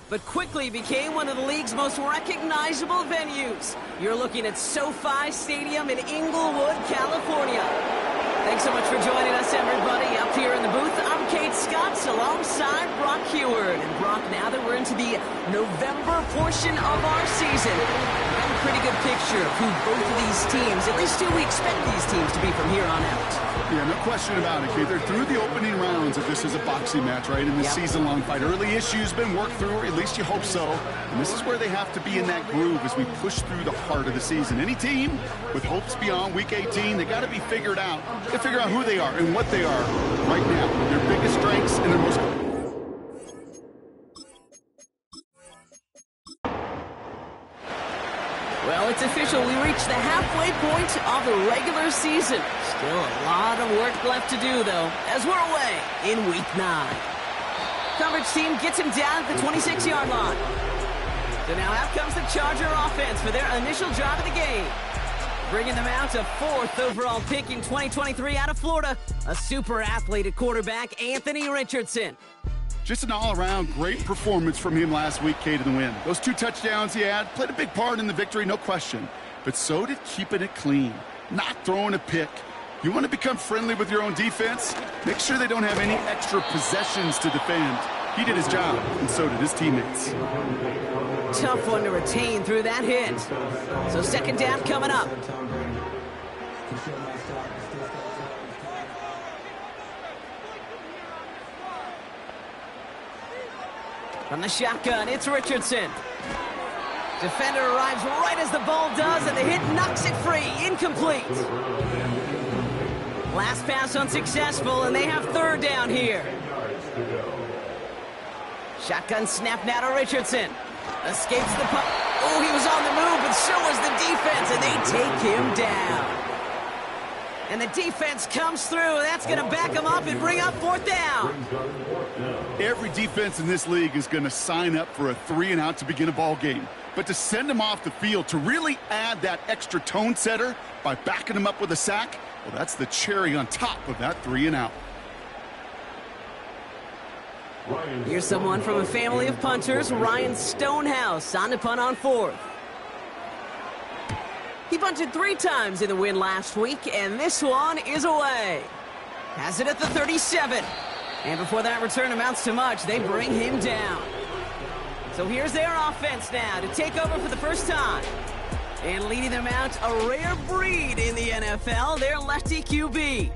but quickly became one of the league's most recognizable venues. You're looking at SoFi Stadium in Inglewood, California. Thanks so much for joining us, everybody. Up here in the booth, I'm Kate Scott alongside Brock Heward. And Brock, now that we're into the November portion of our season, we have a pretty good picture of who both of these teams, at least who we expect these teams to be from here on out. Yeah, no question about it, Kate. They're through the opening rounds if this is a boxing match, right? In this season-long fight. Early issues been worked through, or at least you hope so. And this is where they have to be in that groove as we push through the heart of the season. Any team with hopes beyond Week 18, they got to be figured out. They got to figure out who they are and what they are right now. Their biggest strengths and their most... Well, it's official. We reached the halfway point of the regular season. Still a lot of work left to do, though, as we're away in Week 9. Coverage team gets him down at the 26-yard line. So now out comes the Charger offense for their initial drive of the game. Bringing them out to 4th overall pick in 2023 out of Florida, a super athlete at quarterback, Anthony Richardson. Just an all-around great performance from him last week, Kate, in the win. Those 2 touchdowns he had played a big part in the victory, no question. But so did keeping it clean, not throwing a pick. You want to become friendly with your own defense? Make sure they don't have any extra possessions to defend. He did his job, and so did his teammates. Tough one to retain through that hit. So second down coming up. From the shotgun, it's Richardson. Defender arrives right as the ball does, and the hit knocks it free. Incomplete. Last pass unsuccessful, and they have third down here. Shotgun snap now to Richardson. Escapes the punt. Oh, he was on the move, but so was the defense, and they take him down. And the defense comes through. That's going to back him up and bring up fourth down. Every defense in this league is going to sign up for a 3-and-out to begin a ball game. But to send him off the field, to really add that extra tone setter by backing him up with a sack, well, that's the cherry on top of that 3-and-out. Here's someone from a family of punters, Ryan Stonehouse, on to punt on 4th. He punted 3 times in the win last week, and this one is away. Has it at the 37. And before that return amounts to much, they bring him down. So here's their offense now to take over for the first time. And leading them out, a rare breed in the NFL, their lefty QB.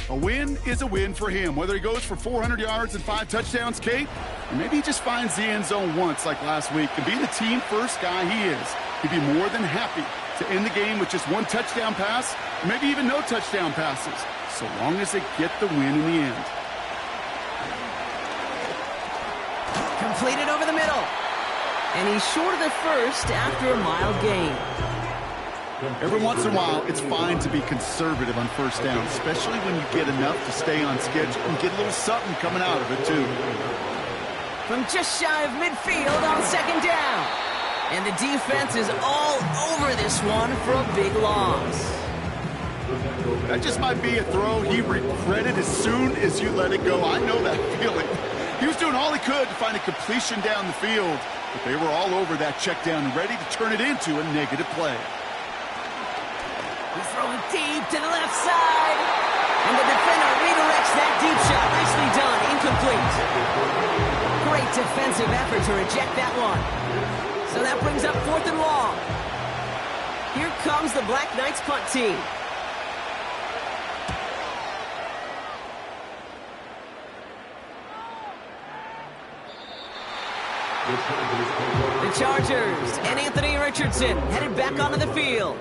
A win is a win for him, whether he goes for 400 yards and 5 touchdowns, Kate, or maybe he just finds the end zone once like last week. And being the team-first guy he is, he'd be more than happy to end the game with just 1 touchdown pass, or maybe even no touchdown passes, so long as they get the win in the end. Completed over the middle. And he's short of the first after a mild gain. Every once in a while, it's fine to be conservative on first down, especially when you get enough to stay on schedule and get a little something coming out of it, too. From just shy of midfield on second down. And the defense is all over this one for a big loss. That just might be a throw he regretted as soon as you let it go. I know that feeling. He was doing all he could to find a completion down the field, but they were all over that check down and ready to turn it into a negative play. He's throwing deep to the left side. And the defender redirects that deep shot. Nicely done. Incomplete. Great defensive effort to reject that one. So that brings up 4th and long. Here comes the BlackKnights punt team. The Chargers and Anthony Richardson headed back onto the field.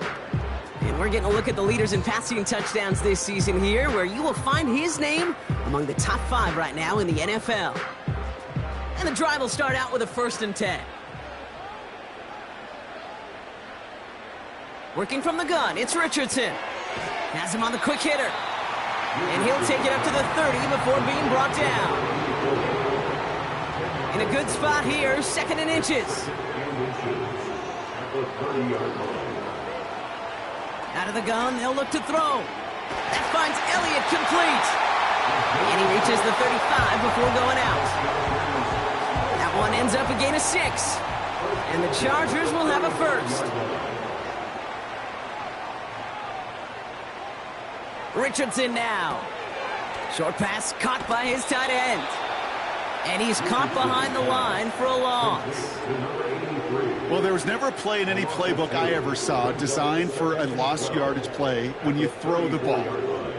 And we're getting a look at the leaders in passing touchdowns this season here, where you will find his name among the top 5 right now in the NFL. And the drive will start out with a 1st and 10. Working from the gun, it's Richardson. Has him on the quick hitter. And he'll take it up to the 30 before being brought down. In a good spot here, 2nd and inches. Out of the gun, they'll look to throw. That finds Elliott complete. And he reaches the 35 before going out. That one ends up a gain of 6. And the Chargers will have a first. Richardson now. Short pass caught by his tight end. And he's caught behind the line for a loss. Well, there was never a play in any playbook I ever saw designed for a lost yardage play when you throw the ball.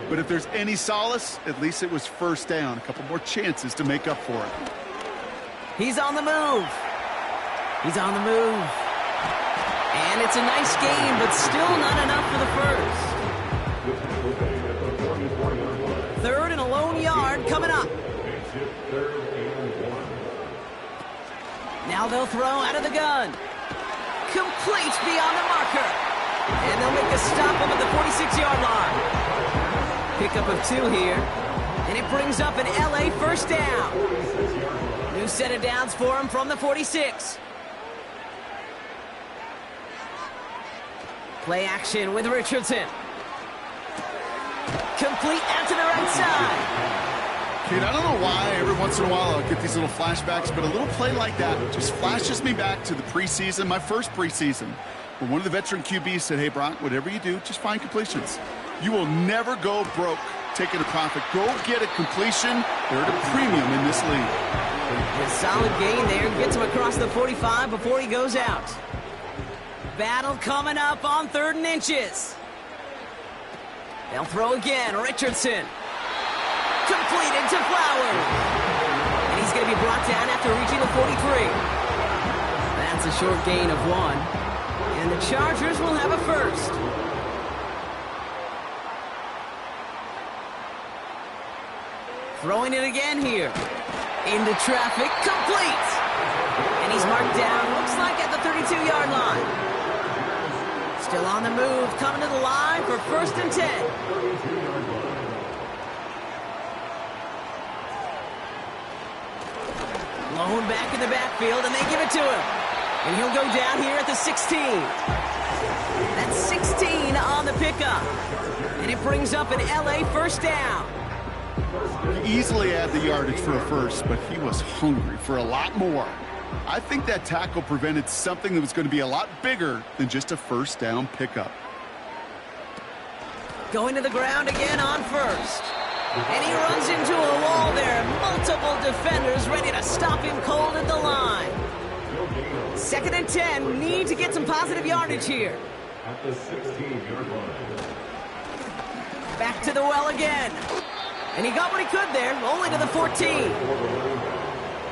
But if there's any solace, at least it was first down. A couple more chances to make up for it. He's on the move. He's on the move. And it's a nice game, but still not enough for the first. 3rd and a lone yard coming up. Now they'll throw out of the gun. Complete beyond the marker. And they'll make a stop up at the 46-yard line. Pickup of 2 here. And it brings up an LA first down. New set of downs for him from the 46. Play action with Richardson. Complete out to the right side. Kid, I don't know why every once in a while I'll get these little flashbacks, but a little play like that just flashes me back to the preseason, my first preseason, where one of the veteran QBs said, hey, Brock, whatever you do, just find completions. You will never go broke taking a profit. Go get a completion. They're at a premium in this league. A solid gain there. Gets him across the 45 before he goes out. Battle coming up on 3rd and inches. They'll throw again. Richardson. Completed to Flowers. And he's going to be brought down after reaching the 43. That's a short gain of 1. And the Chargers will have a first. Throwing it again here. Into traffic. Complete. And he's marked down. Looks like at the 32-yard line. Still on the move. Coming to the line for 1st and 10. Lone back in the backfield, and they give it to him. And he'll go down here at the 16. That's 16 on the pickup. And it brings up an LA first down. He easily had the yardage for a first, but he was hungry for a lot more. I think that tackle prevented something that was going to be a lot bigger than just a first down pickup. Going to the ground again on first. And he runs into a wall there. Multiple defenders ready to stop him cold at the line. 2nd and 10. Need to get some positive yardage here. At the 16-yard line. Back to the well again. And he got what he could there. Only to the 14.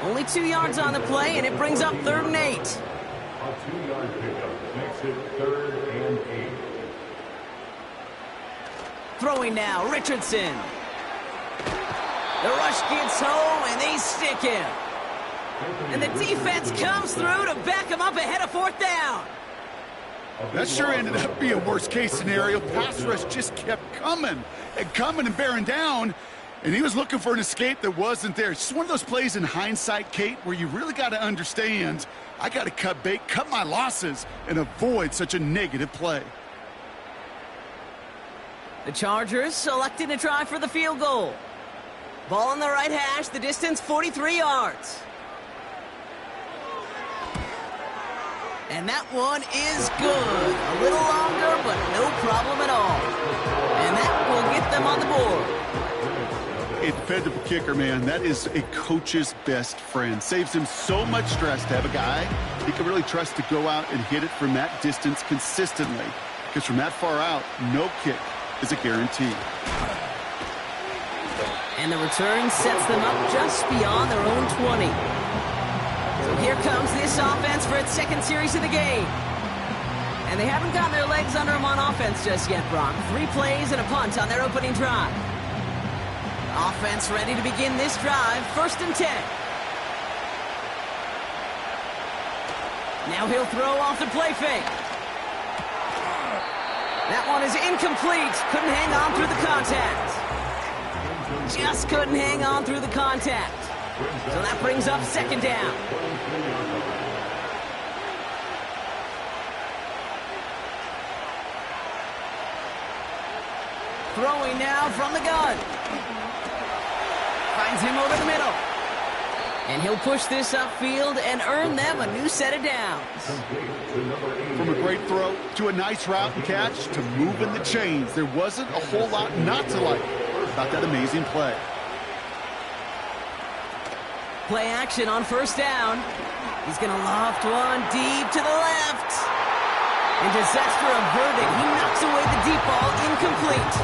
Only 2 yards on the play, and it brings up 3rd and 8. A 2-yard pickup makes it 3rd and 8. Throwing now, Richardson. The rush gets home, and they stick him. And the defense comes through to back him up ahead of 4th down. That sure ended up being a worst-case scenario. Pass rush just kept coming and bearing down, and he was looking for an escape that wasn't there. It's just one of those plays in hindsight, Kate, where you really got to understand, I got to cut bait, cut my losses, and avoid such a negative play. The Chargers selecting to try for the field goal. Ball on the right hash, the distance 43 yards. And that one is good. A little longer, but no problem at all. And that will get them on the board. A dependable kicker, man. That is a coach's best friend. Saves him so much stress to have a guy he can really trust to go out and hit it from that distance consistently. Because from that far out, no kick is a guarantee. And the return sets them up just beyond their own 20. So here comes this offense for its 2nd series of the game. And they haven't gotten their legs under them on offense just yet, Brock. 3 plays and a punt on their opening drive. Offense ready to begin this drive, 1st and 10. Now he'll throw off the play fake. That one is incomplete. Couldn't hang on through the contact. Just couldn't hang on through the contact. So that brings up 2nd down. Throwing now from the gun. Finds him over the middle. And he'll push this upfield and earn them a new set of downs. From a great throw to a nice route and catch to moving the chains, there wasn't a whole lot not to like about that amazing play. Play action on first down. He's going to loft one deep to the left. And disaster averted. He knocks away the deep ball, incomplete.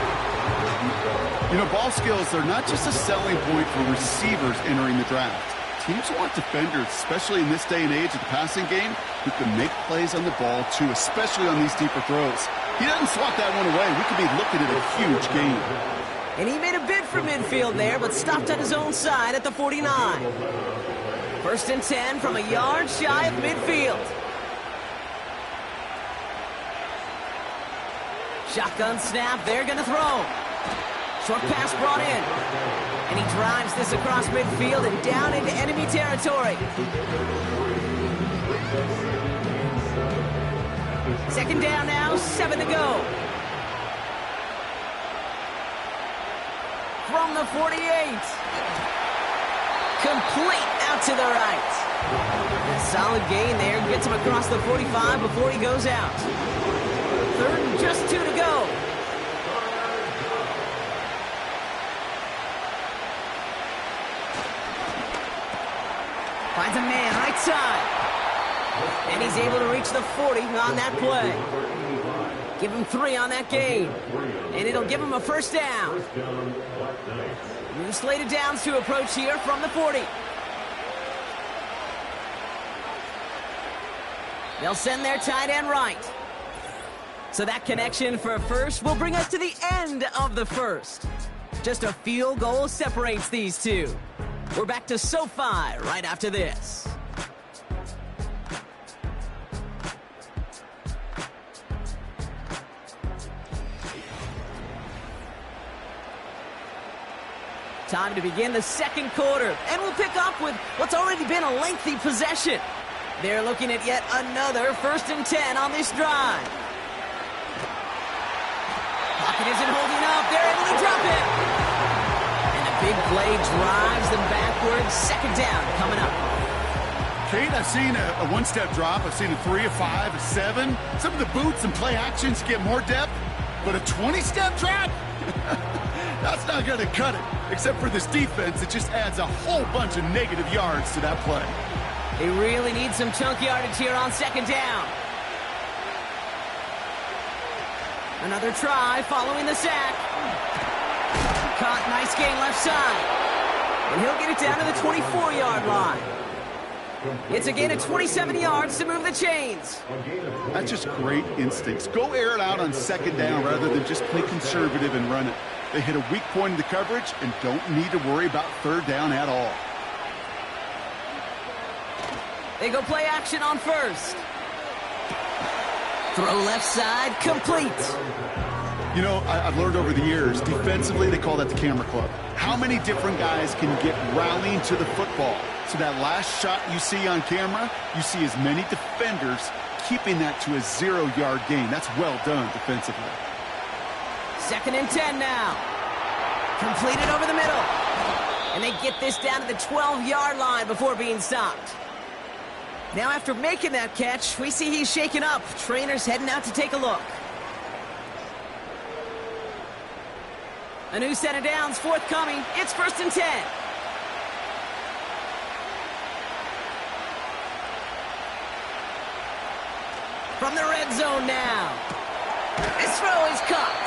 You know, ball skills are not just a selling point for receivers entering the draft. Teams want defenders, especially in this day and age of the passing game, who can make plays on the ball, too, especially on these deeper throws. He doesn't swat that one away. We could be looking at a huge game. And he made a bid for midfield there, but stopped on his own side at the 49. First and 10 from a yard shy of midfield. Shotgun snap, they're going to throw. Short pass brought in. And he drives this across midfield and down into enemy territory. Second down now, 7 to go. From the 48. Complete out to the right. A solid gain there. Gets him across the 45 before he goes out. Third and just 2 to go. Finds a man right side. And he's able to reach the 40 on that play. Give him 3 on that gain. And it'll give him a first down. New slate of downs to approach here from the 40. They'll send their tight end right. So that connection for a first will bring us to the end of the first. Just a field goal separates these two. We're back to SoFi right after this. Time to begin the second quarter, and we'll pick up with what's already been a lengthy possession. They're looking at yet another first and 10 on this drive. Pocket isn't holding up. They're able to drop it. And a big play drives them backwards. Second down coming up. Kate, I've seen a one-step drop. I've seen a 3, a 5, a 7. Some of the boots and play actions get more depth, but a 20-step drop? That's not going to cut it. Except for this defense, it just adds a whole bunch of negative yards to that play. They really need some chunk yardage here on second down. Another try following the sack. Caught, nice gain left side. And he'll get it down to the 24-yard line. It's a gain of 27 yards to move the chains. That's just great instincts. Go air it out on second down rather than just play conservative and run it. They hit a weak point in the coverage and don't need to worry about third down at all. They go play action on first. Throw left side, complete. You know, I've learned over the years, defensively, they call that the camera club. How many different guys can get rallying to the football? So that last shot you see on camera, you see as many defenders keeping that to a 0-yard gain. That's well done defensively. Second and 10 now. Completed over the middle. And they get this down to the 12-yard line before being stopped. Now after making that catch, we see he's shaken up. Trainer's heading out to take a look. A new set of downs forthcoming. It's first and 10. From the red zone now. This throw is caught.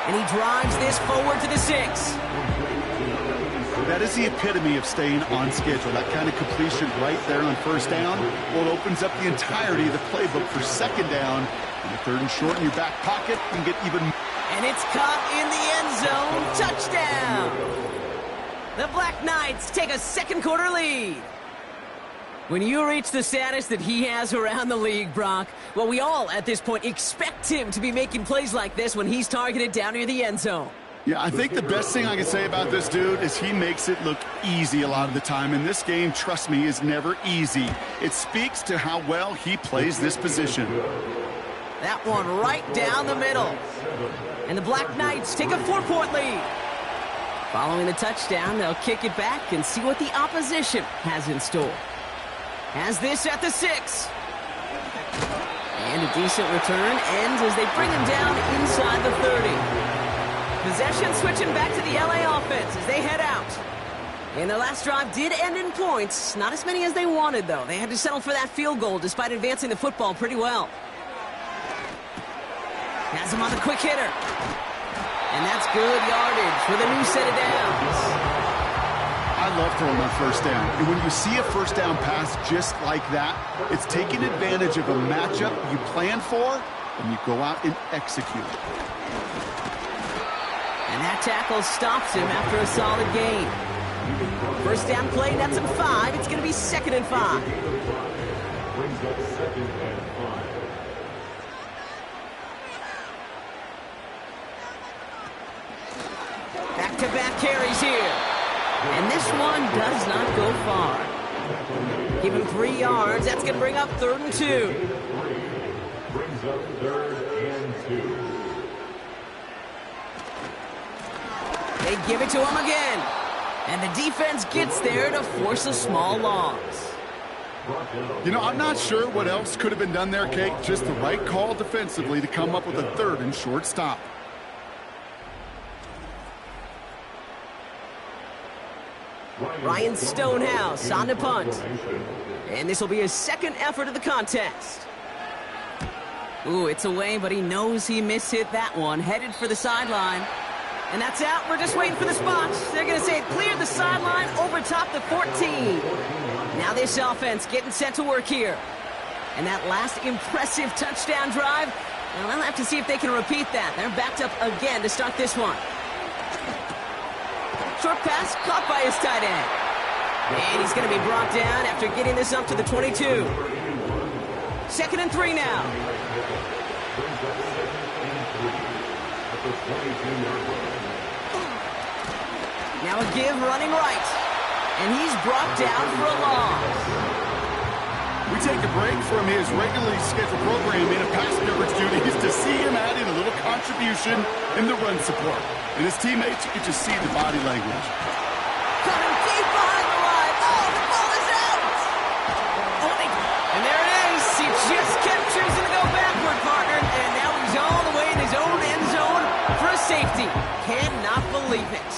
And he drives this forward to the 6. That is the epitome of staying on schedule. That kind of completion right there on first down. Well, it opens up the entirety of the playbook for second down. And the third and short in your back pocket can get even. And it's caught in the end zone. Touchdown. The BlackKnights take a second quarter lead. When you reach the status that he has around the league, Brock, well, we all at this point expect him to be making plays like this when he's targeted down near the end zone. Yeah, I think the best thing I can say about this dude is he makes it look easy a lot of the time. And this game, trust me, is never easy. It speaks to how well he plays this position. That one right down the middle. And the BlackKnights take a 4-point lead. Following the touchdown, they'll kick it back and see what the opposition has in store. Has this at the 6. And a decent return ends as they bring him down inside the 30. Possession switching back to the LA offense as they head out. And their last drive did end in points. Not as many as they wanted, though. They had to settle for that field goal despite advancing the football pretty well. Has him on the quick hitter. And that's good yardage with a new set of downs. I love throwing on first down. And when you see a first down pass just like that, it's taking advantage of a matchup you plan for, and you go out and execute. And that tackle stops him after a solid gain. First down play, that's him 5. It's going to be 2nd and 5. Brings up 2nd and 5. Back-to-back carries here. And this one does not go far. Give him 3 yards. That's going to bring up 3rd and 2. Brings up 3rd and 2. They give it to him again. And the defense gets there to force a small loss. You know, I'm not sure what else could have been done there, Kate. Just the right call defensively to come up with a 3rd and short stop. Ryan Stonehouse on the punt. And this will be his 2nd effort of the contest. Ooh, it's away, but he knows he mishit that one. Headed for the sideline. And that's out. We're just waiting for the spots. They're going to say it cleared the sideline over top the 14. Now this offense getting set to work here. And that last impressive touchdown drive, well, they'll have to see if they can repeat that. They're backed up again to start this one. Short pass caught by his tight end. And he's going to be brought down after getting this up to the 22. 2nd and 3 now. Now a give running right. And he's brought down for a loss. We take a break from his regularly scheduled program in pass coverage duties to see him adding a little contribution in the run support. And his teammates, you can just see the body language. Coming deep behind the line. Oh, the ball is out. And there it is. He just kept choosing to go backward, partner. And now he's all the way in his own end zone for a safety. Cannot believe it.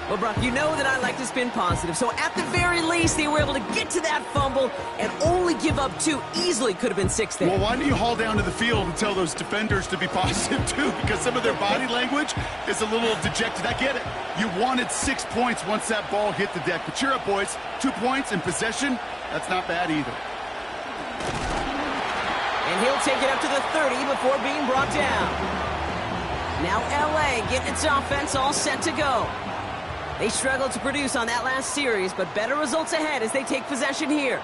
Well, Brock, you know that I like to spin positive, so at the very least, they were able to get to that fumble and only give up 2. Easily could have been 6 there. Well, why don't you haul down to the field and tell those defenders to be positive, too? Because some of their body language is a little dejected. I get it. You wanted 6 points once that ball hit the deck. But cheer up, boys. 2 points in possession, that's not bad either. And he'll take it up to the 30 before being brought down. Now LA getting its offense all set to go. They struggled to produce on that last series, but better results ahead as they take possession here.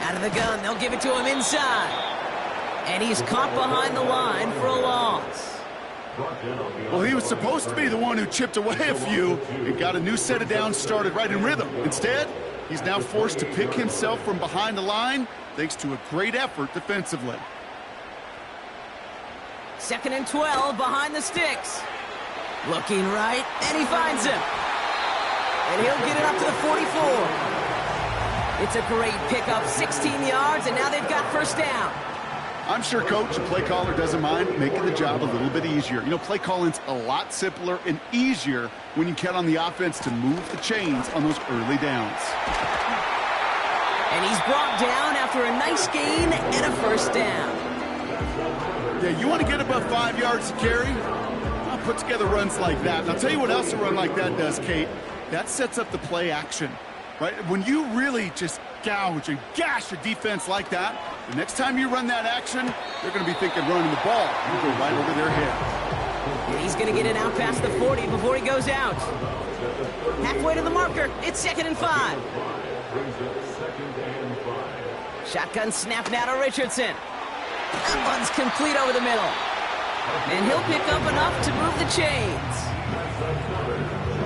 Out of the gun, they'll give it to him inside. And he's caught behind the line for a loss. Well, he was supposed to be the one who chipped away a few and got a new set of downs started right in rhythm. Instead, he's now forced to pick himself from behind the line thanks to a great effort defensively. 2nd and 12 behind the sticks. Looking right, and he finds him. And he'll get it up to the 44. It's a great pickup, 16 yards, and now they've got first down. I'm sure Coach and play caller doesn't mind making the job a little bit easier. You know, play calling's a lot simpler and easier when you count on the offense to move the chains on those early downs. And he's brought down after a nice gain and a first down. Yeah, you want to get above 5 yards to carry? I'll put together runs like that. And I'll tell you what else a run like that does, Kate. That sets up the play action, right? When you really just gouge and gash a defense like that, the next time you run that action, they're going to be thinking running the ball. You go right over their head. And he's going to get it out past the 40 before he goes out. Halfway to the marker. It's 2nd and 5. Shotgun snap now to Richardson. That one's complete over the middle. And he'll pick up enough to move the chains.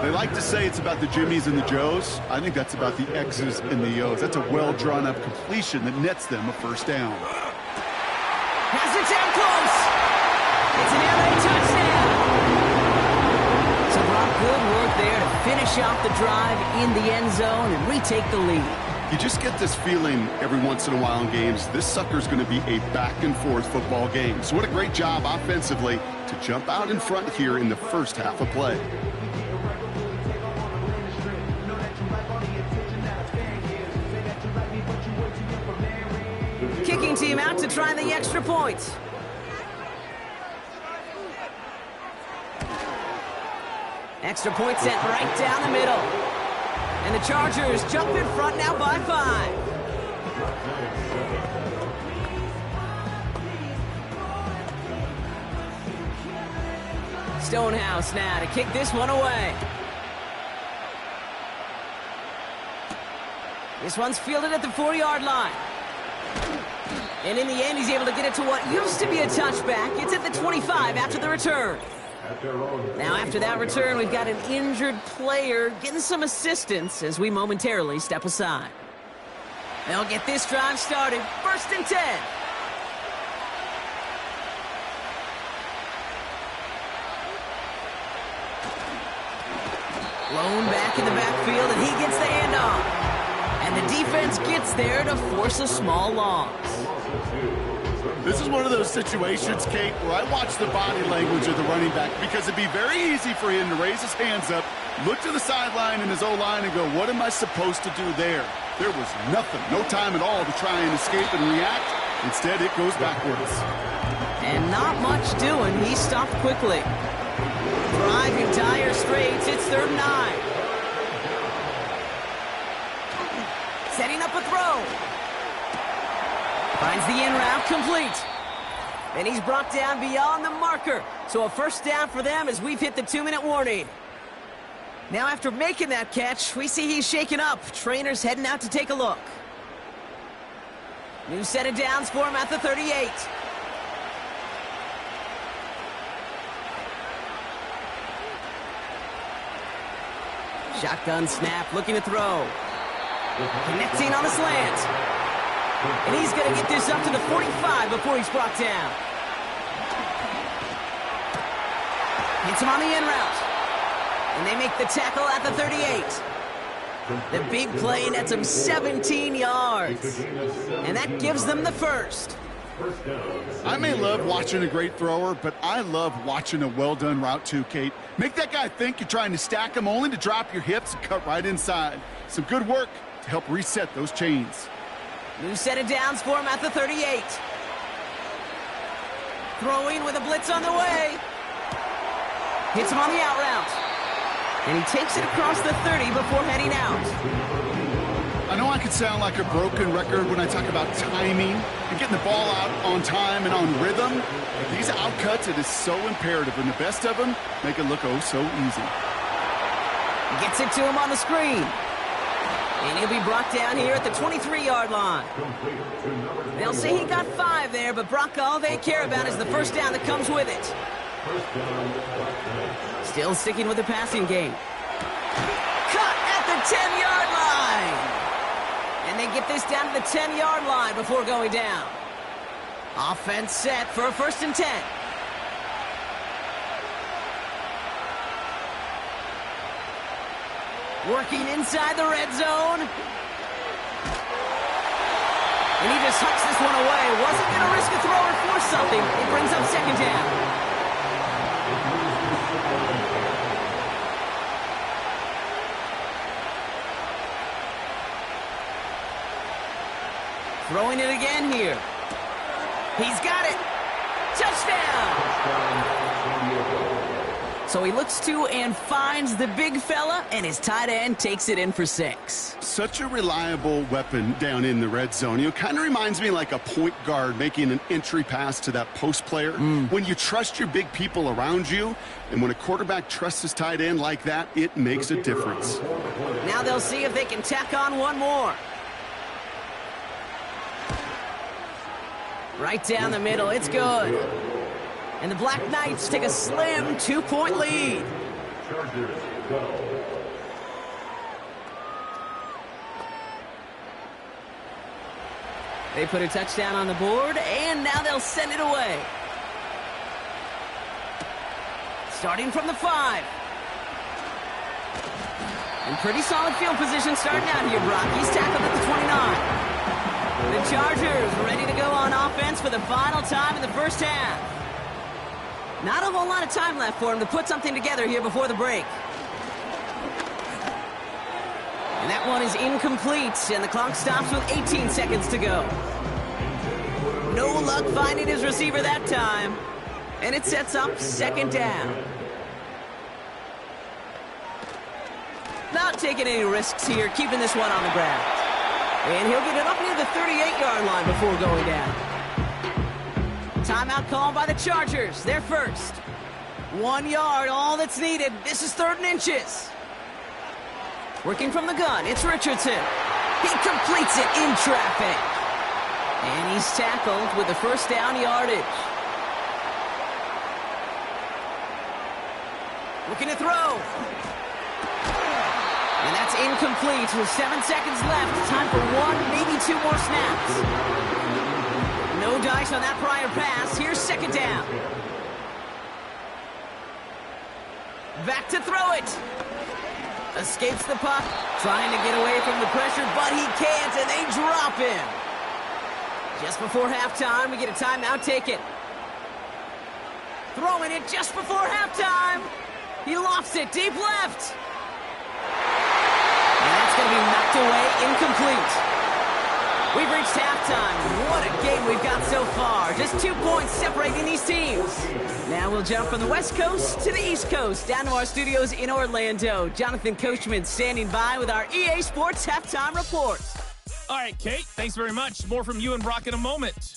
They like to say it's about the Jimmies and the Joes. I think that's about the X's and the O's. That's a well-drawn-up completion that nets them a first down. Has it down close. It's an LA touchdown. finish off the drive in the end zone and retake the lead. You just get this feeling every once in a while in games, this sucker's going to be a back-and-forth football game. So what a great job offensively to jump out in front here in the first half of play. Kicking team out to try the extra point. Extra point sent right down the middle. And the Chargers jump in front now by 5. Stonehouse now to kick this one away. This one's fielded at the 4-yard line. And in the end, he's able to get it to what used to be a touchback. It's at the 25 after the return. Now, after that return, we've got an injured player getting some assistance as we momentarily step aside. They'll get this drive started. 1st and 10. Blown back in the backfield, and he gets the handoff. And the defense gets there to force a small loss. This is one of those situations, Kate, where I watch the body language of the running back because it'd be very easy for him to raise his hands up, look to the sideline in his O-line and go, what am I supposed to do there? There was nothing, no time at all to try and escape and react. Instead, it goes backwards. And not much doing. He stopped quickly. Driving Dire Straits, it's 3rd and 9. Setting up a throw. Finds the in route complete. And he's brought down beyond the marker. So a 1st down for them as we've hit the 2-minute warning. Now after making that catch, we see he's shaken up. Trainer's heading out to take a look. New set of downs for him at the 38. Shotgun snap, looking to throw. Connecting on the slant. And he's going to get this up to the 45 before he's brought down. Hits him on the in route. And they make the tackle at the 38. The big play nets him 17 yards. And that gives them the 1st. I may love watching a great thrower, but I love watching a well-done route too, Kate. Make that guy think you're trying to stack him only to drop your hips and cut right inside. Some good work to help reset those chains. New set of downs for him at the 38. Throwing with a blitz on the way. Hits him on the out route. And he takes it across the 30 before heading out. I know I could sound like a broken record when I talk about timing and getting the ball out on time and on rhythm. But these outcuts, it is so imperative, and the best of them make it look oh so easy. Gets it to him on the screen. And he'll be brought down here at the 23-yard line. They'll say he got 5 there, but Brock, all they care about is the 1st down that comes with it. Still sticking with the passing game. Cut at the 10-yard line. And they get this down to the 10-yard line before going down. Offense set for a 1st and 10. Working inside the red zone. And he just hucks this one away. Wasn't going to risk a throw or force something. It brings up 2nd down. Throwing it again here. He's got it. Touchdown. So he looks to and finds the big fella, and his tight end takes it in for 6. Such a reliable weapon down in the red zone. You know, kind of reminds me like a point guard making an entry pass to that post player. When you trust your big people around you, and when a quarterback trusts his tight end like that, it makes a difference. Now they'll see if they can tack on one more. Right down the middle, it's good. And the BlackKnights take a slim 2-point lead. They put a touchdown on the board, and now they'll send it away. Starting from the 5. In pretty solid field position starting out here, Brock. He's tackled at the 29. The Chargers ready to go on offense for the final time in the first half. Not a whole lot of time left for him to put something together here before the break. And that one is incomplete, and the clock stops with 18 seconds to go. No luck finding his receiver that time. And it sets up second down. Not taking any risks here, keeping this one on the ground. And he'll get it up near the 38-yard line before going down. Timeout called by the Chargers. They're first. 1 yard, all that's needed. This is 3rd and inches. Working from the gun, it's Richardson. He completes it in traffic. And he's tackled with the first down yardage. Looking to throw. And that's incomplete with 7 seconds left. Time for 1, maybe 2 more snaps. No dice on that prior pass. Here's second down. Back to throw it. Escapes the puck. Trying to get away from the pressure, but he can't, and they drop him. Just before halftime, we get a timeout taken. Throwing it just before halftime. He lofts it deep left. And that's going to be knocked away, incomplete. We've reached halftime. What a game we've got so far. Just 2 points separating these teams. Now we'll jump from the West Coast to the East Coast, down to our studios in Orlando. Jonathan Coachman standing by with our EA Sports Halftime Report. All right, Kate, thanks very much. More from you and Brock in a moment.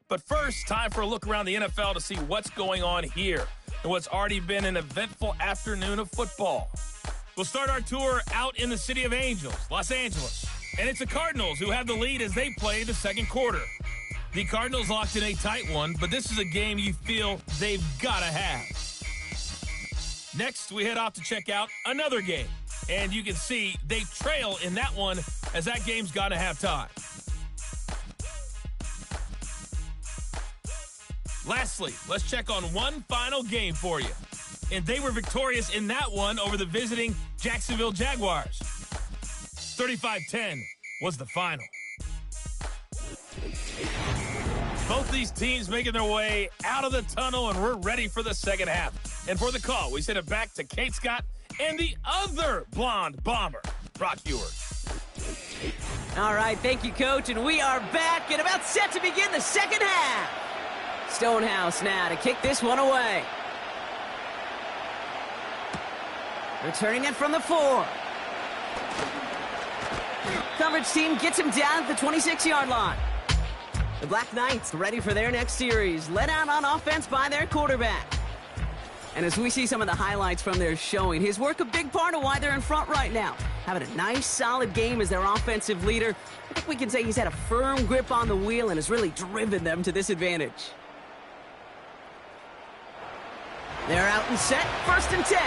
But first, time for a look around the NFL to see what's going on here and what's already been an eventful afternoon of football. We'll start our tour out in the City of Angels, Los Angeles. And it's the Cardinals who have the lead as they play the second quarter. The Cardinals locked in a tight one, but this is a game you feel they've got to have. Next, we head off to check out another game. And you can see they trail in that one as that game's got to have time. Lastly, let's check on one final game for you. And they were victorious in that one over the visiting Jacksonville Jaguars. 35-10 was the final. Both these teams making their way out of the tunnel, and we're ready for the second half. And for the call, we send it back to Kate Scott and the other blonde bomber, Brock Ewert. All right, thank you, Coach, and we are back and about set to begin the second half. Stonehouse now to kick this one away. Returning it from the 4. Coverage team gets him down at the 26-yard line. The BlackKnights ready for their next series, led out on offense by their quarterback. And as we see some of the highlights from their showing, his work a big part of why they're in front right now. Having a nice, solid game as their offensive leader. I think we can say he's had a firm grip on the wheel and has really driven them to this advantage. They're out and set, 1st and 10.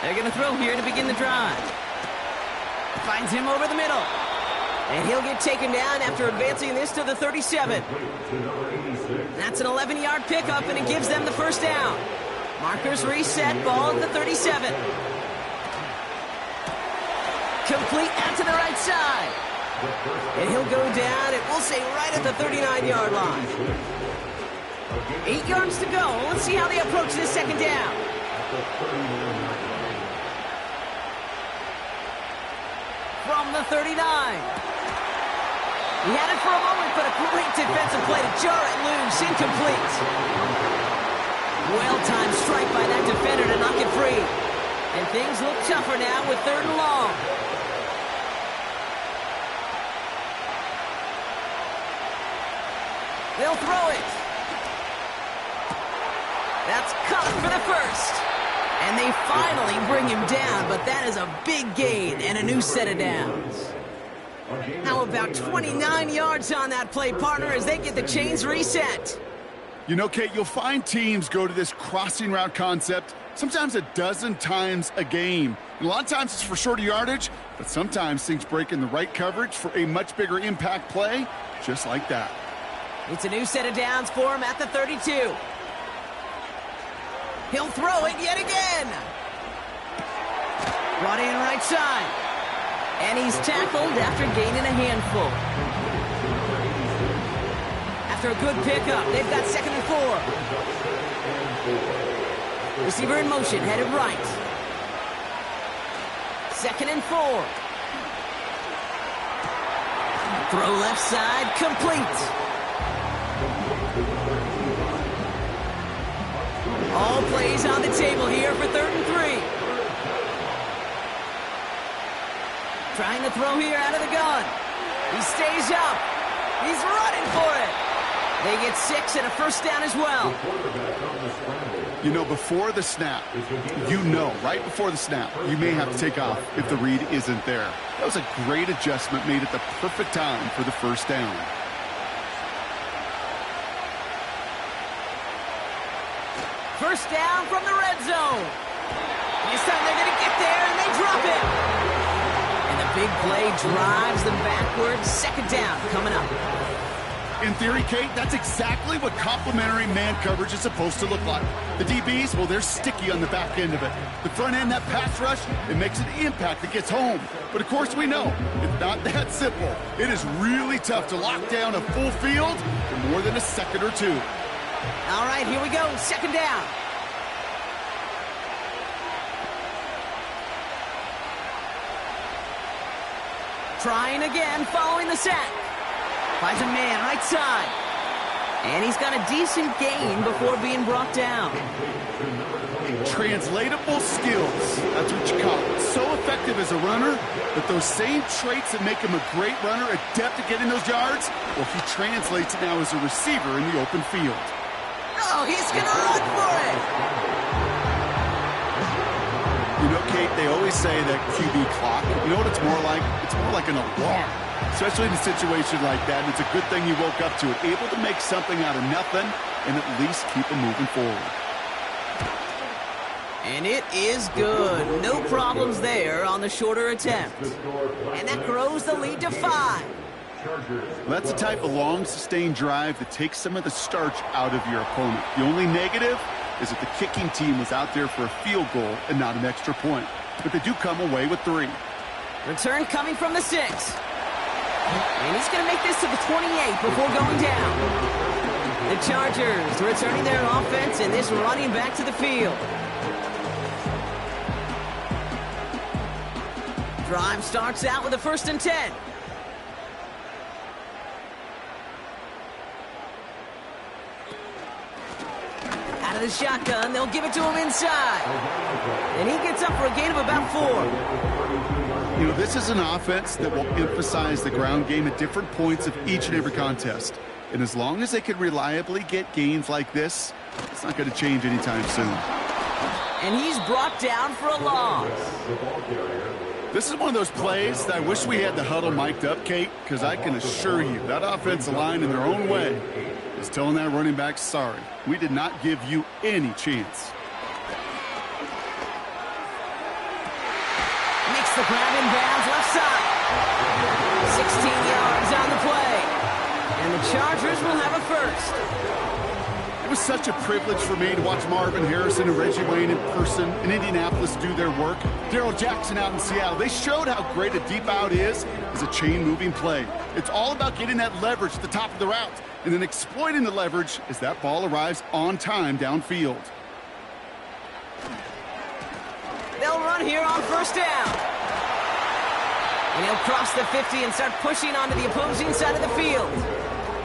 They're going to throw here to begin the drive. Finds him over the middle. And he'll get taken down after advancing this to the 37. That's an 11-yard pickup, and it gives them the first down. Markers reset, ball at the 37. Complete out to the right side. And he'll go down, and we'll say right at the 39-yard line. 8 yards to go. Let's see how they approach this second down. From the 39. He had it for a moment, but a great defensive play to jar it loose. Incomplete. Well-timed strike by that defender to knock it free. And things look tougher now with 3rd and long. They'll throw it. That's caught for the first. And they finally bring him down, but that is a big gain and a new set of downs. How about 29 yards on that play, partner, as they get the chains reset? You know, Kate, you'll find teams go to this crossing route concept sometimes a dozen times a game. And a lot of times it's for shorter yardage, but sometimes things break in the right coverage for a much bigger impact play, just like that. It's a new set of downs for him at the 32. He'll throw it yet again. Brought in right side. And he's tackled after gaining a handful. After a good pickup, they've got 2nd and 4. Receiver in motion, headed right. 2nd and 4. Throw left side, complete. All plays on the table here for 3rd and 3. Trying to throw here out of the gun. He stays up. He's running for it. They get 6 and a first down as well. You know, before the snap, right before the snap, you may have to take off if the read isn't there. That was a great adjustment made at the perfect time for the first down. First down from the red zone. This time they're going to get there, and they drop it. And the big play drives them backwards. 2nd down coming up. In theory, Kate, that's exactly what complementary man coverage is supposed to look like. The DBs, well, they're sticky on the back end of it. The front end, that pass rush, it makes an impact that gets home. But of course we know, it's not that simple. It is really tough to lock down a full field for more than a second or two. All right, here we go. 2nd down. Trying again, following the sack. Finds a man right side. And he's got a decent gain before being brought down. Translatable skills. That's what you call it. So effective as a runner, but those same traits that make him a great runner, adept at getting those yards, well, he translates it now as a receiver in the open field. Oh, he's going to run for it. You know, Kate, they always say that QB clock, you know what it's more like? It's more like an alarm, especially in a situation like that. And it's a good thing you woke up to it, able to make something out of nothing and at least keep them moving forward. And it is good. No problems there on the shorter attempt. And that grows the lead to 5. That's the type of long, sustained drive that takes some of the starch out of your opponent. The only negative is that the kicking team was out there for a field goal and not an extra point. But they do come away with 3. Return coming from the 6. And he's going to make this to the 28 before going down. The Chargers returning their offense and this running back to the field. Drive starts out with a 1st and 10. Out of the shotgun, they'll give it to him inside. And he gets up for a gain of about 4. You know, this is an offense that will emphasize the ground game at different points of each and every contest. And as long as they can reliably get gains like this, it's not going to change anytime soon. And he's brought down for a loss. This is one of those plays that I wish we had the huddle mic'd up, Kate, because I can assure you that offensive line in their own way is telling that running back, sorry, we did not give you any chance. Makes the grab in bounds left side. 16 yards on the play. And the Chargers will have a first. It was such a privilege for me to watch Marvin Harrison and Reggie Wayne in person in Indianapolis do their work. Darrell Jackson out in Seattle. They showed how great a deep out is as a chain-moving play. It's all about getting that leverage at the top of the route and then exploiting the leverage as that ball arrives on time downfield. They'll run here on 1st down. And he'll cross the 50 and start pushing onto the opposing side of the field.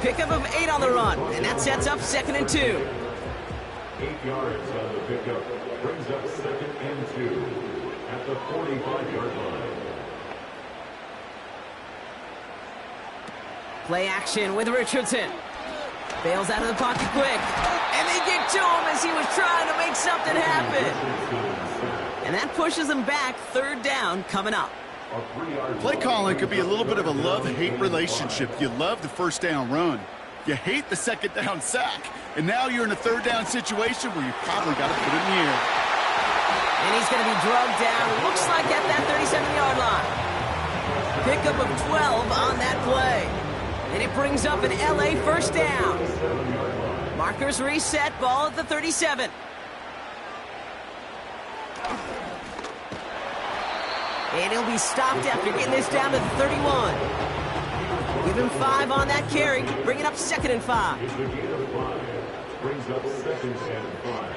Pickup of 8 on the run, and that sets up 2nd and 2. 8 yards on the pickup brings up 2nd and 2 at the 45-yard line. Play action with Richardson. Bails out of the pocket quick. And they get to him as he was trying to make something happen. And that pushes them back. 3rd down coming up. Play calling could be a little bit of a love-hate relationship. You love the 1st down run. You hate the 2nd down sack. And now you're in a 3rd down situation where you probably got to put it in the air. And he's going to be drugged down. Looks like at that 37-yard line. Pickup of 12 on that play. And it brings up an LA first down. Markers reset, ball at the 37. And he'll be stopped after getting this down to the 31. Give him 5 on that carry. Bring it up 2nd and 5. Brings up 2nd and 5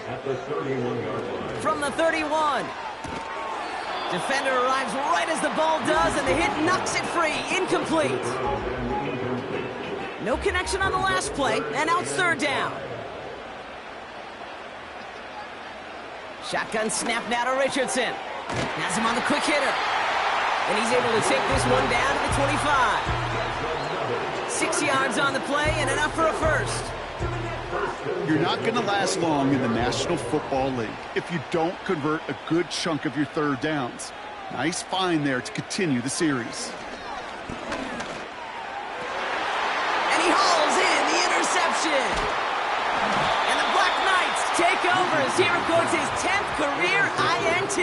at the 31-yard line. From the 31. Defender arrives right as the ball does, and the hit knocks it free. Incomplete. No connection on the last play, and now it's 3rd down. Shotgun snap now to Richardson. Has him on the quick hitter. And he's able to take this one down to the 25. 6 yards on the play and enough for a first. You're not going to last long in the National Football League if you don't convert a good chunk of your 3rd downs. Nice find there to continue the series. And he hauls in the interception. And the BlackKnights take over as he records his 10th career INT.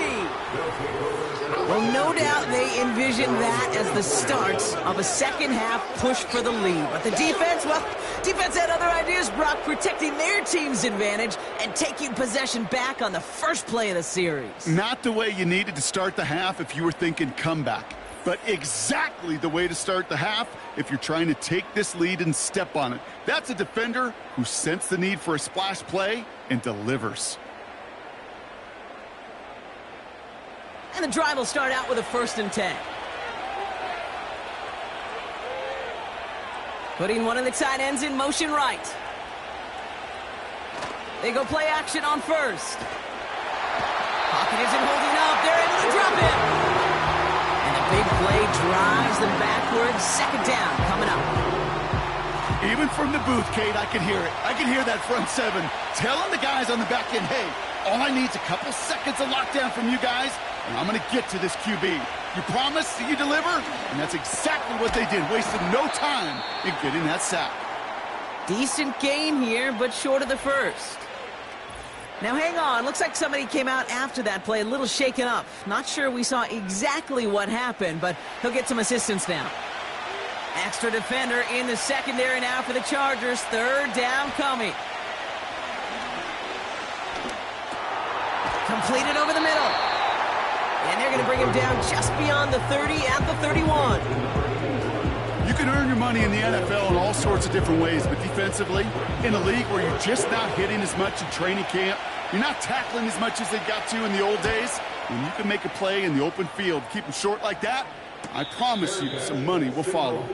Well, no doubt they envisioned that as the start of a second-half push for the lead. But the defense, well, defense had other ideas, Brock, protecting their team's advantage and taking possession back on the first play of the series. Not the way you needed to start the half if you were thinking comeback, but exactly the way to start the half if you're trying to take this lead and step on it. That's a defender who sensed the need for a splash play and delivers. And the drive will start out with a 1st and 10. Putting one of the tight ends in motion right. They go play action on 1st. Pocket isn't holding up. They're able to drop it. And a big play drives them backwards. 2nd down coming up. Even from the booth, Kate, I could hear it. I could hear that front 7 telling the guys on the back end, hey, all I need is a couple seconds of lockdown from you guys, and I'm going to get to this QB. You promise that you deliver? And that's exactly what they did. Wasted no time in getting that sack. Decent gain here, but short of the first. Now hang on. Looks like somebody came out after that play a little shaken up. Not sure we saw exactly what happened, but he'll get some assistance now. Extra defender in the secondary now for the Chargers. 3rd down coming. Completed over the middle. And they're going to bring him down just beyond the 30 at the 31. You can earn your money in the NFL in all sorts of different ways, but defensively, in a league where you're just not hitting as much in training camp, you're not tackling as much as they got to in the old days, when you can make a play in the open field, keep them short like that, I promise you some money will follow.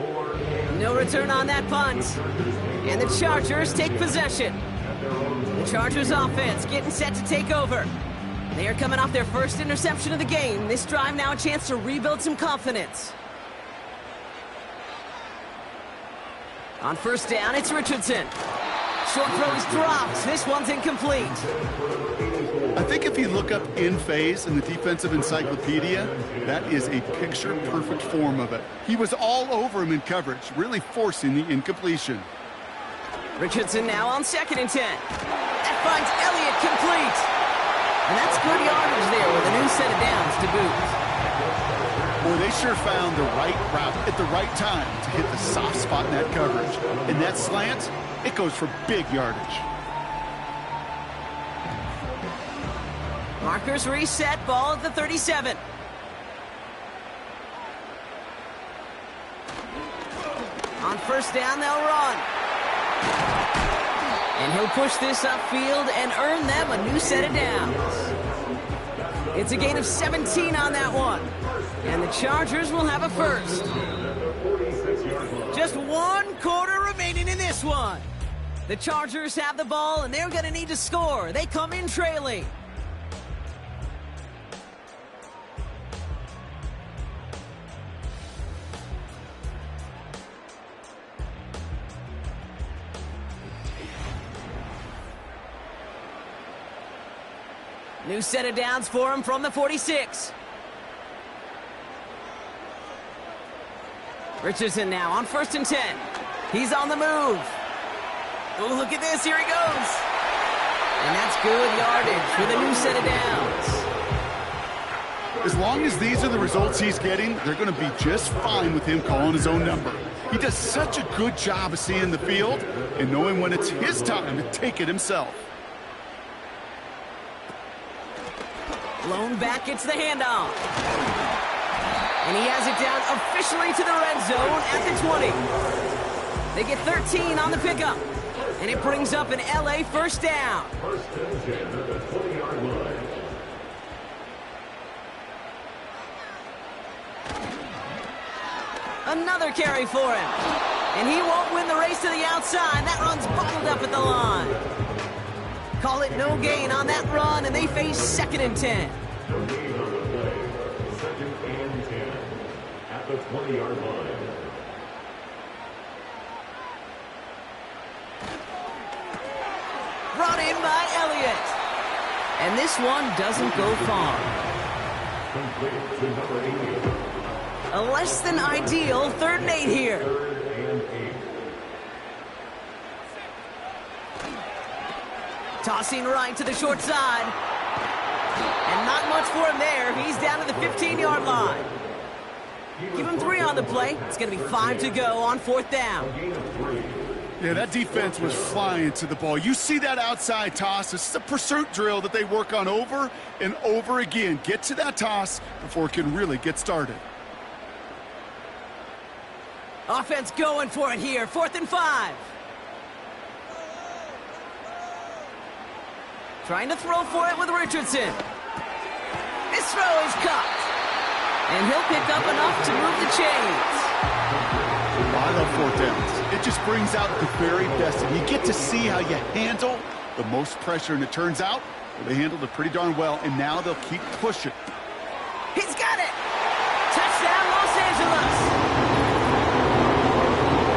No return on that punt. And the Chargers take possession. The Chargers offense getting set to take over. They are coming off their first interception of the game. This drive now a chance to rebuild some confidence. On 1st down, it's Richardson. Short throw is dropped. This one's incomplete. I think if you look up in phase in the defensive encyclopedia, that is a picture-perfect form of it. He was all over him in coverage, really forcing the incompletion. Richardson now on 2nd and 10. That finds Elliott complete. And that's good yardage there with a new set of downs to boot. Boy, they sure found the right route at the right time to hit the soft spot in that coverage. And that slant, it goes for big yardage. Markers reset, ball at the 37. On 1st down, they'll run. And he'll push this upfield and earn them a new set of downs. It's a gain of 17 on that one. And the Chargers will have a first. Just 1 quarter remaining in this one. The Chargers have the ball, and they're going to need to score. They come in trailing. New set of downs for him from the 46. Richardson now on 1st and 10. He's on the move. Oh, look at this. Here he goes. And that's good yardage with a new set of downs. As long as these are the results he's getting, they're going to be just fine with him calling his own number. He does such a good job of seeing the field and knowing when it's his time to take it himself. Blown back, it's the handoff. And he has it down officially to the red zone at the 20. They get 13 on the pickup. And it brings up an LA first down. First and 10 at the 20-yard line. Another carry for him. And he won't win the race to the outside. That run's bottled up at the line. Call it no gain on that run, and they face 2nd and 10. No gain on the play. 2nd and 10 at the 20-yard line. Brought in by Elliott. And this one doesn't go far. Complete to number 80. A less than ideal 3rd and 8 here. 3rd and 8. Tossing right to the short side. And not much for him there. He's down to the 15-yard line. Give him 3 on the play. It's going to be 5 to go on 4th down. Gain of 3. Yeah, that defense was flying to the ball. You see that outside toss. This is a pursuit drill that they work on over and over again. Get to that toss before it can really get started. Offense going for it here. 4th and 5. Trying to throw for it with Richardson. This throw is cut. And he'll pick up enough to move the chains. I love 4th downs. It just brings out the very best. And you get to see how you handle the most pressure. And it turns out they handled it pretty darn well. And now they'll keep pushing. He's got it. Touchdown, Los Angeles.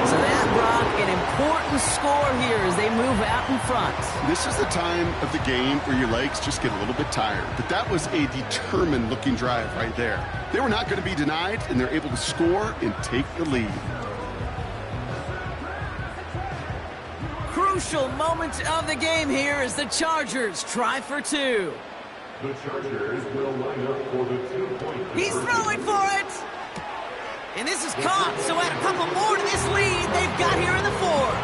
So that, Brock, an important score here as they move out in front. This is the time of the game where your legs just get a little bit tired. But that was a determined-looking drive right there. They were not going to be denied, and they're able to score and take the lead. Crucial moment of the game here as the Chargers try for 2. The Chargers will line up for the 2-point. He's throwing for it. And this is caught, so add a couple more to this lead they've got here in the 4th.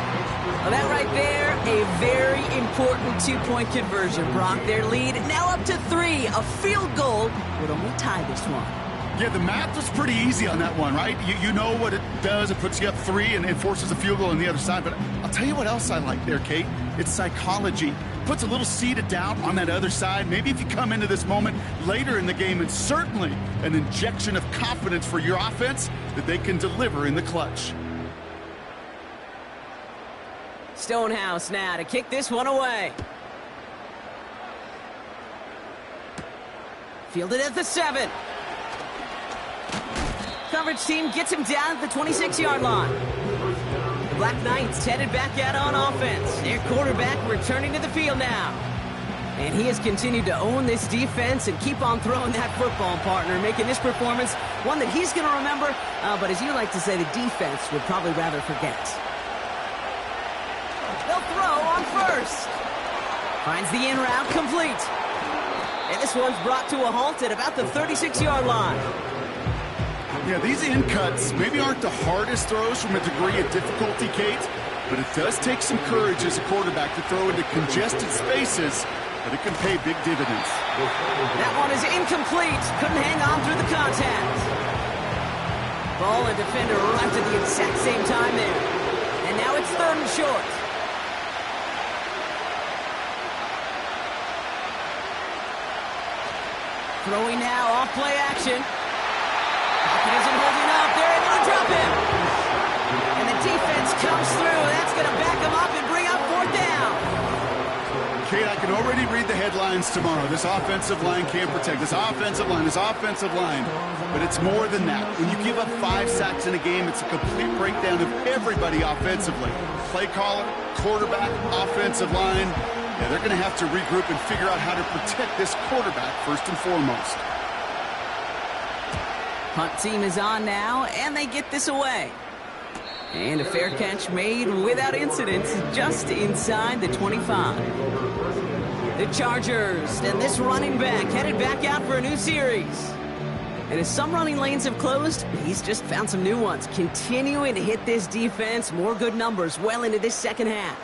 Well, that right there, a very important 2-point conversion. Brock, their lead now up to 3. A field goal would only tie this one. Yeah, the math was pretty easy on that one, right? You know what it does. It puts you up 3 and it forces a field goal on the other side. But I'll tell you what else I like there, Kate. It's psychology. Puts a little seed of doubt on that other side. Maybe if you come into this moment later in the game, it's certainly an injection of confidence for your offense that they can deliver in the clutch. Stonehouse now to kick this one away. Fielded at the 7. Coverage team gets him down at the 26-yard line. The BlackKnights headed back out on offense. Their quarterback returning to the field now. And he has continued to own this defense and keep on throwing that football, partner, making this performance one that he's going to remember, but as you like to say, the defense would probably rather forget. They'll throw on 1st. Finds the in route complete. And this one's brought to a halt at about the 36-yard line. Yeah, these in cuts maybe aren't the hardest throws from a degree of difficulty, Kate, but it does take some courage as a quarterback to throw into congested spaces, but it can pay big dividends. That one is incomplete. Couldn't hang on through the contact. Ball and defender arrived at the exact same time there. And now it's 3rd and short. Throwing now off play action. Pocket isn't holding up. They're able to drop him. And the defense comes through. That's going to back him up and bring up 4th down. Kate, I can already read the headlines tomorrow. This offensive line can't protect. This offensive line, this offensive line. But it's more than that. When you give up 5 sacks in a game, it's a complete breakdown of everybody offensively. Play caller, quarterback, offensive line. Yeah, they're going to have to regroup and figure out how to protect this quarterback first and foremost. Punt team is on now, and they get this away. And a fair catch made without incident just inside the 25. The Chargers and this running back headed back out for a new series. And as some running lanes have closed, he's just found some new ones. Continuing to hit this defense, more good numbers well into this second half.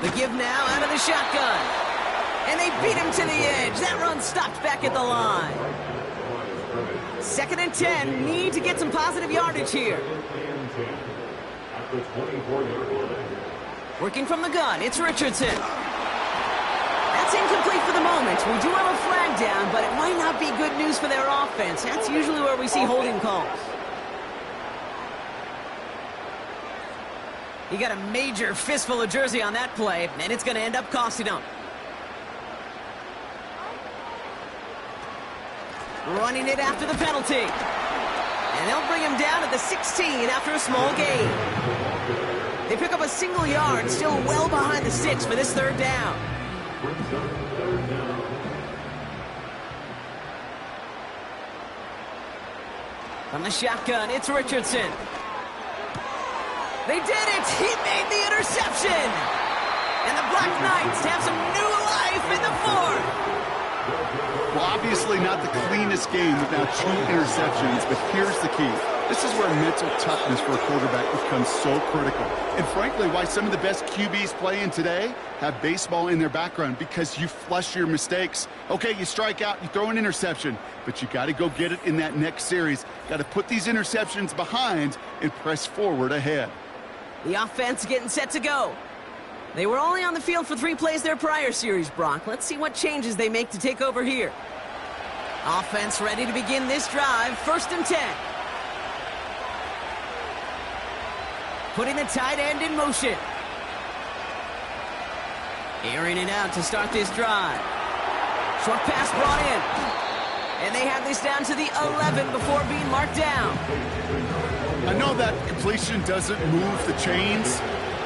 The give now out of the shotgun. And they beat him to the edge. That run stopped back at the line. 2nd and 10. Need to get some positive yardage here. Working from the gun, it's Richardson. That's incomplete for the moment. We do have a flag down, but it might not be good news for their offense. That's usually where we see holding calls. He got a major fistful of jersey on that play, and it's going to end up costing him. Running it after the penalty. And they'll bring him down at the 16 after a small gain. They pick up a single yard, still well behind the sticks for this 3rd down. From the shotgun, it's Richardson. They did it! He made the interception! And the BlackKnights have some new life in the 4th. Well, obviously not the cleanest game with now 2 interceptions, but here's the key. This is where mental toughness for a quarterback becomes so critical. And frankly, why some of the best QBs playing today have baseball in their background, because you flush your mistakes. Okay, you strike out, you throw an interception, but you got to go get it in that next series. Got to put these interceptions behind and press forward ahead. The offense getting set to go. They were only on the field for 3 plays their prior series, Brock. Let's see what changes they make to take over here. Offense ready to begin this drive. 1st and 10. Putting the tight end in motion. Airing it out to start this drive. Short pass brought in. And they have this down to the 11 before being marked down. I know that completion doesn't move the chains.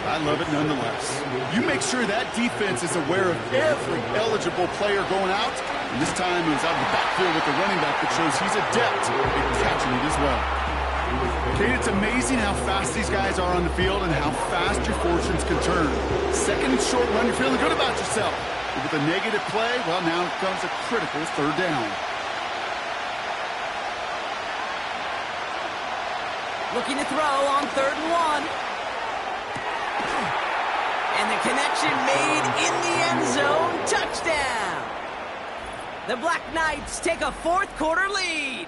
I love it nonetheless. You make sure that defense is aware of every eligible player going out. And this time he was out of the backfield with the running back that shows he's adept at catching it as well. Kate, it's amazing how fast these guys are on the field and how fast your fortunes can turn. 2nd and short run, you're feeling good about yourself. But with a negative play, well, now comes a critical 3rd down. Looking to throw on 3rd and 1. And the connection made in the end zone. Touchdown! The BlackKnights take a 4th quarter lead.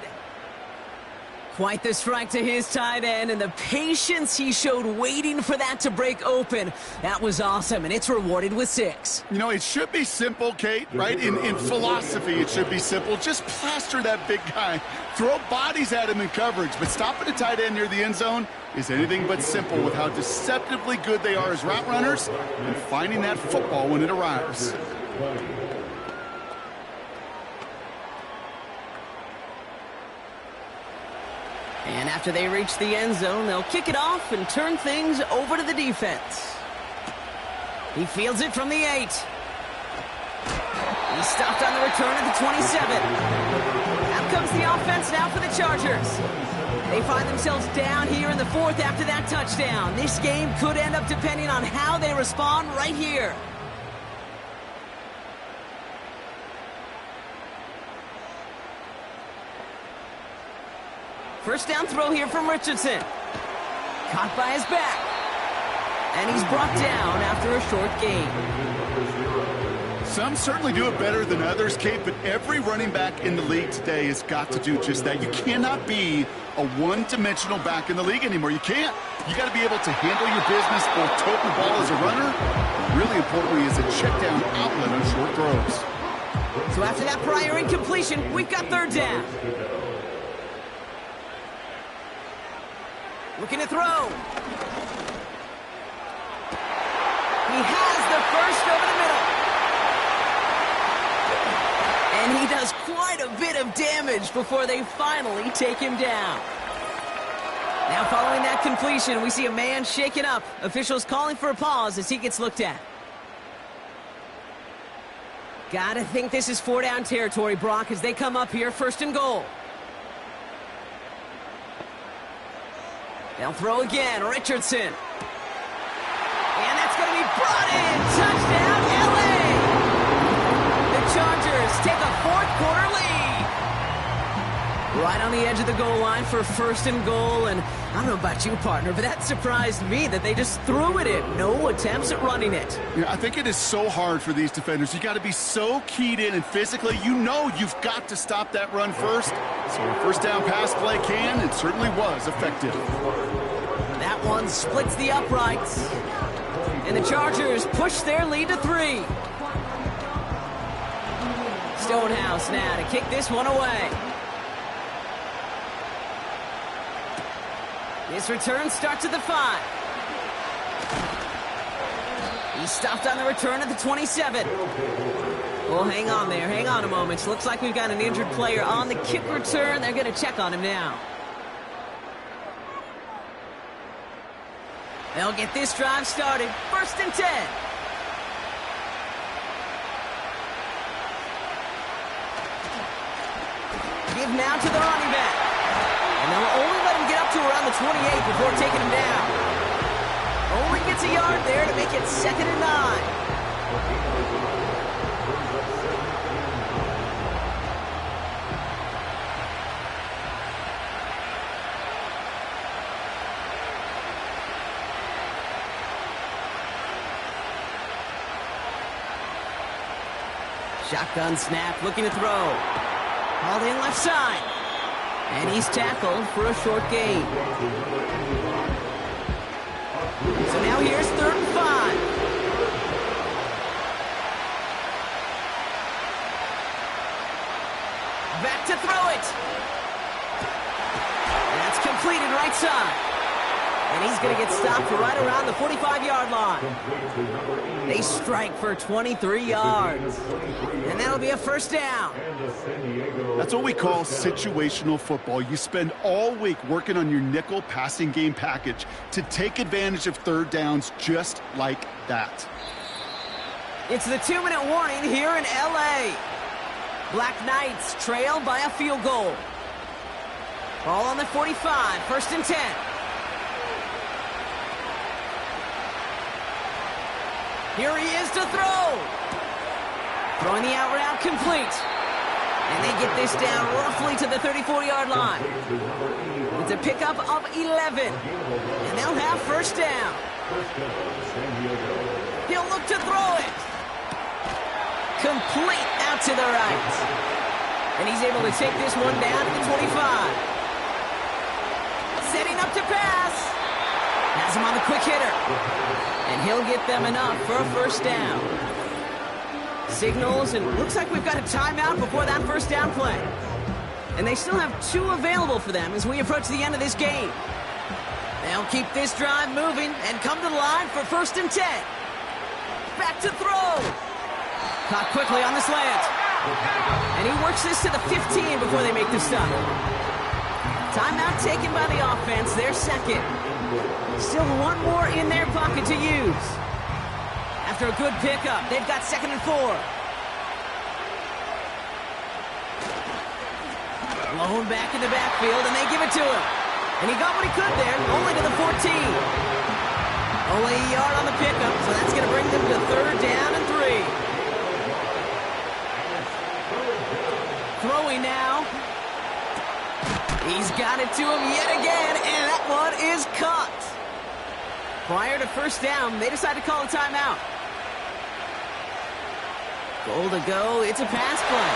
Quite the strike to his tight end, and the patience he showed waiting for that to break open. That was awesome, and it's rewarded with 6. You know, it should be simple, Kate, right? In philosophy, it should be simple. Just plaster that big guy. Throw bodies at him in coverage, but stopping a tight end near the end zone is anything but simple with how deceptively good they are as route runners and finding that football when it arrives. And after they reach the end zone, they'll kick it off and turn things over to the defense. He fields it from the 8. He's stopped on the return at the 27. Out comes the offense now for the Chargers. They find themselves down here in the 4th after that touchdown. This game could end up depending on how they respond right here. First down throw here from Richardson. Caught by his back. And he's brought down after a short gain. Some certainly do it better than others, Kate, but every running back in the league today has got to do just that. You cannot be a one-dimensional back in the league anymore. You can't. You got to be able to handle your business, both toting the ball as a runner, really importantly as a check-down outlet on short throws. So after that prior incompletion, we've got 3rd down. Looking to throw. He has the first over the middle. And he does quite a bit of damage before they finally take him down. Now following that completion, we see a man shaken up. Officials calling for a pause as he gets looked at. Gotta think this is 4-down territory, Brock, as they come up here 1st and goal. They'll throw again, Richardson. And that's going to be brought in. Touchdown, LA! The Chargers take a 4th quarter Right on the edge of the goal line for first and goal, and I don't know about you, partner, but that surprised me that they just threw it in. No attempts at running it. Yeah, I think it is so hard for these defenders. You got to be so keyed in, and physically, you know you've got to stop that run first. So a first down pass play can, and certainly was effective. That one splits the uprights, and the Chargers push their lead to 3. Stonehouse now to kick this one away. This return starts at the 5. He stopped on the return at the 27. Well, hang on there. Hang on a moment. Looks like we've got an injured player on the kick return. They're going to check on him now. They'll get this drive started. First and 10. Give now to the running back. And they'll only let him get up to around the 28 before taking him down. Only gets a yard there to make it 2nd and 9. Shotgun snap, looking to throw. Hauled in left side. And he's tackled for a short gain. So now here's 3rd and 5. Back to throw it. That's completed right side. And he's going to get stopped right around the 45-yard line. They strike for 23 yards. And that'll be a first down. That's what we call situational football. You spend all week working on your nickel passing game package to take advantage of third downs just like that. It's the 2-minute warning here in L.A. BlackKnights trail by a field goal. Ball on the 45, 1st and 10. Here he is to throw. Throwing the out route complete. And they get this down roughly to the 34-yard line. It's a pickup of 11. And they'll have first down. He'll look to throw it. Complete out to the right. And he's able to take this one down to the 25. Setting up to pass. Has him on the quick hitter. And he'll get them enough for a first down. Signals, and looks like we've got a timeout before that first down play. And they still have 2 available for them as we approach the end of this game. They'll keep this drive moving and come to the line for 1st and 10. Back to throw. Caught quickly on the slant. And he works this to the 15 before they make the stop. Timeout taken by the offense, their 2nd. Still 1 more in their pocket to use. After a good pickup, they've got 2nd and 4. Blown back in the backfield, and they give it to him. And he got what he could there, only to the 14. Only a yard on the pickup, so that's going to bring them to 3rd down and 3. Throwing now. He's got it to him yet again, and that one is caught. Prior to first down, they decide to call a timeout. Goal to go. It's a pass play.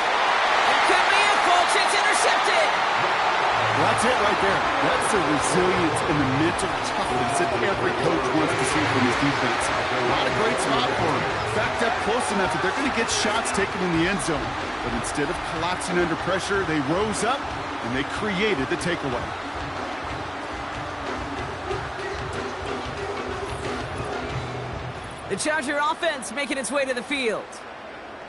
It could be it, folks. It's intercepted. Well, that's it right there. That's the resilience and the mental toughness that every coach wants to see from his defense. Not a great spot for him. Backed up close enough that they're going to get shots taken in the end zone. But instead of collapsing under pressure, they rose up and they created the takeaway. The Charger offense making its way to the field.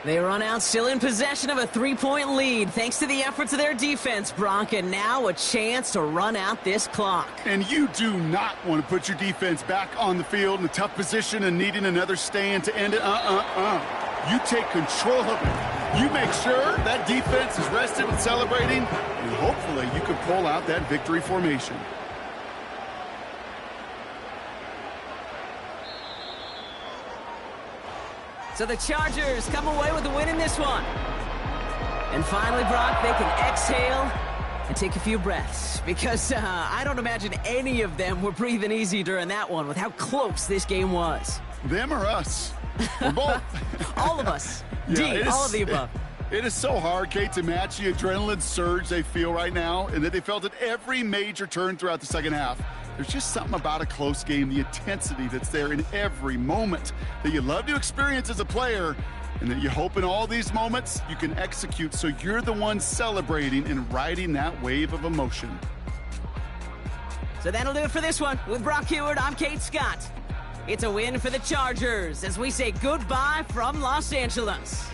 They run out still in possession of a 3-point lead thanks to the efforts of their defense, Brock, and now a chance to run out this clock. And you do not want to put your defense back on the field in a tough position and needing another stand to end it. You take control of it. You make sure that defense is rested and celebrating, and hopefully you can pull out that victory formation. So the Chargers come away with a win in this one. And finally, Brock, they can exhale And take a few breaths, because I don't imagine any of them were breathing easy during that one with how close this game was. Them or us? We're both. All of us. Yeah, All of the above. It is so hard, Kate, to match the adrenaline surge they feel right now, and that they felt at every major turn throughout the second half. There's just something about a close game, the intensity that's there in every moment that you love to experience as a player, and that you hope in all these moments you can execute so you're the one celebrating and riding that wave of emotion. So that'll do it for this one. With Brock Heward, I'm Kate Scott. It's a win for the Chargers as we say goodbye from Los Angeles.